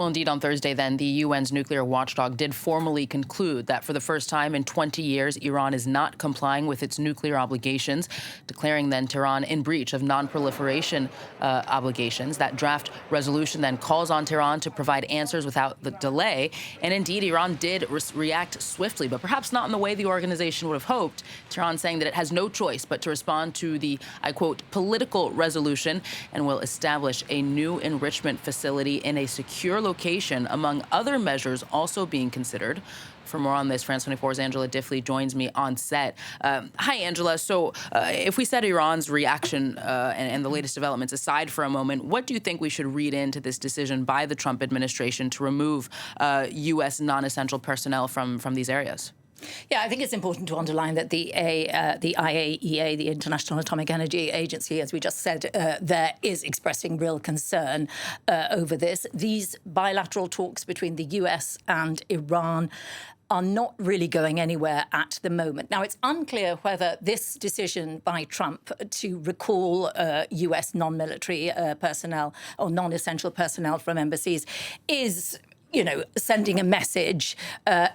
Well, indeed, on Thursday, then, the UN's nuclear watchdog did formally conclude that for the first time in 20 years, Iran is not complying with its nuclear obligations, declaring then Tehran in breach of non-proliferation obligations. That draft resolution then calls on Tehran to provide answers without the delay. And indeed, Iran did react swiftly, but perhaps not in the way the organization would have hoped. Tehran saying that it has no choice but to respond to the, I quote, political resolution and will establish a new enrichment facility in a secure location, among other measures also being considered. For more on this, France 24's Angela Diffley joins me on set. Hi, Angela. So if we set Iran's reaction and the latest developments aside for a moment, what do you think we should read into this decision by the Trump administration to remove U.S. non-essential personnel from these areas? Yeah, I think it's important to underline that the IAEA, the International Atomic Energy Agency, as we just said, there is expressing real concern over this. These bilateral talks between the US and Iran are not really going anywhere at the moment. Now, it's unclear whether this decision by Trump to recall US non-military personnel or non-essential personnel from embassies is sending a message,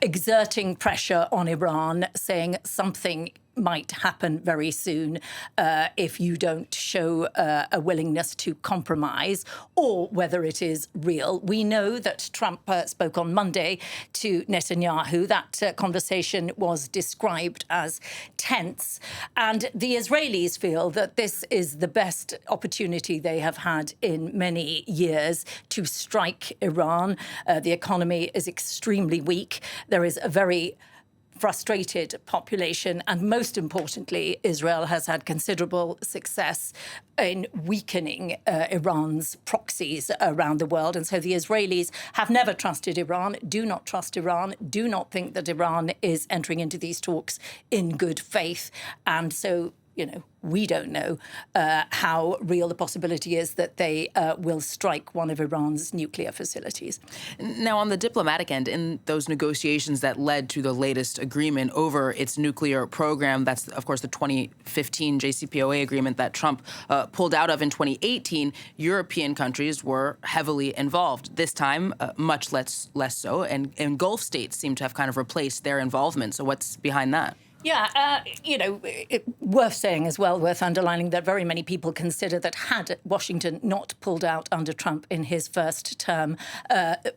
exerting pressure on Iran, saying something might happen very soon if you don't show a willingness to compromise, or whether it is real. We know that Trump spoke on Monday to Netanyahu. That conversation was described as tense. And the Israelis feel that this is the best opportunity they have had in many years to strike Iran. The economy is extremely weak. There is a very frustrated population, and most importantly, Israel has had considerable success in weakening Iran's proxies around the world. And so the Israelis have never trusted Iran, do not trust Iran, do not think that Iran is entering into these talks in good faith. And so, we don't know how real the possibility is that they will strike one of Iran's nuclear facilities. Now, on the diplomatic end, in those negotiations that led to the latest agreement over its nuclear program, that's, of course, the 2015 JCPOA agreement that Trump pulled out of in 2018, European countries were heavily involved. This time, much less so, and Gulf states seem to have kind of replaced their involvement. So what's behind that? Yeah, worth saying as well, worth underlining that very many people consider that had Washington not pulled out under Trump in his first term,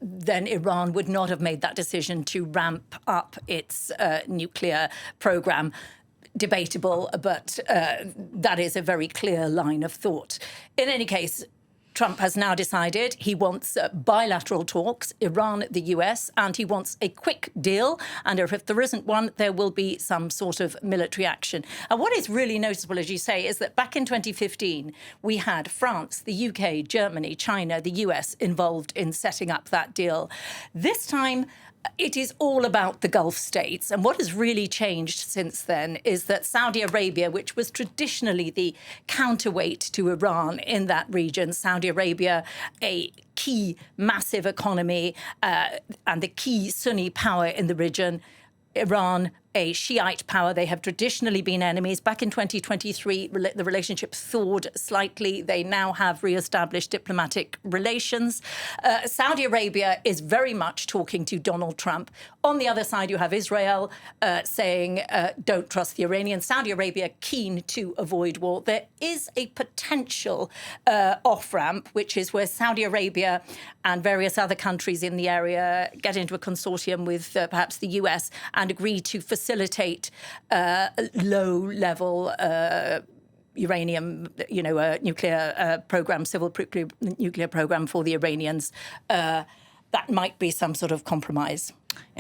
then Iran would not have made that decision to ramp up its nuclear program. Debatable, but that is a very clear line of thought. In any case, Trump has now decided he wants bilateral talks, Iran, the US, and he wants a quick deal. And if there isn't one, there will be some sort of military action. And what is really noticeable, as you say, is that back in 2015, we had France, the UK, Germany, China, the US involved in setting up that deal. This time, it is all about the Gulf states. And what has really changed since then is that Saudi Arabia, which was traditionally the counterweight to Iran in that region, Saudi Arabia, a key massive economy and the key Sunni power in the region, Iran, a Shiite power. They have traditionally been enemies. Back in 2023, the relationship thawed slightly. They now have re-established diplomatic relations. Saudi Arabia is very much talking to Donald Trump. On the other side, you have Israel saying, don't trust the Iranians. Saudi Arabia keen to avoid war. There is a potential off-ramp, which is where Saudi Arabia and various other countries in the area get into a consortium with perhaps the US and agree to facilitate low-level uranium, nuclear program, civil nuclear program for the Iranians. That might be some sort of compromise.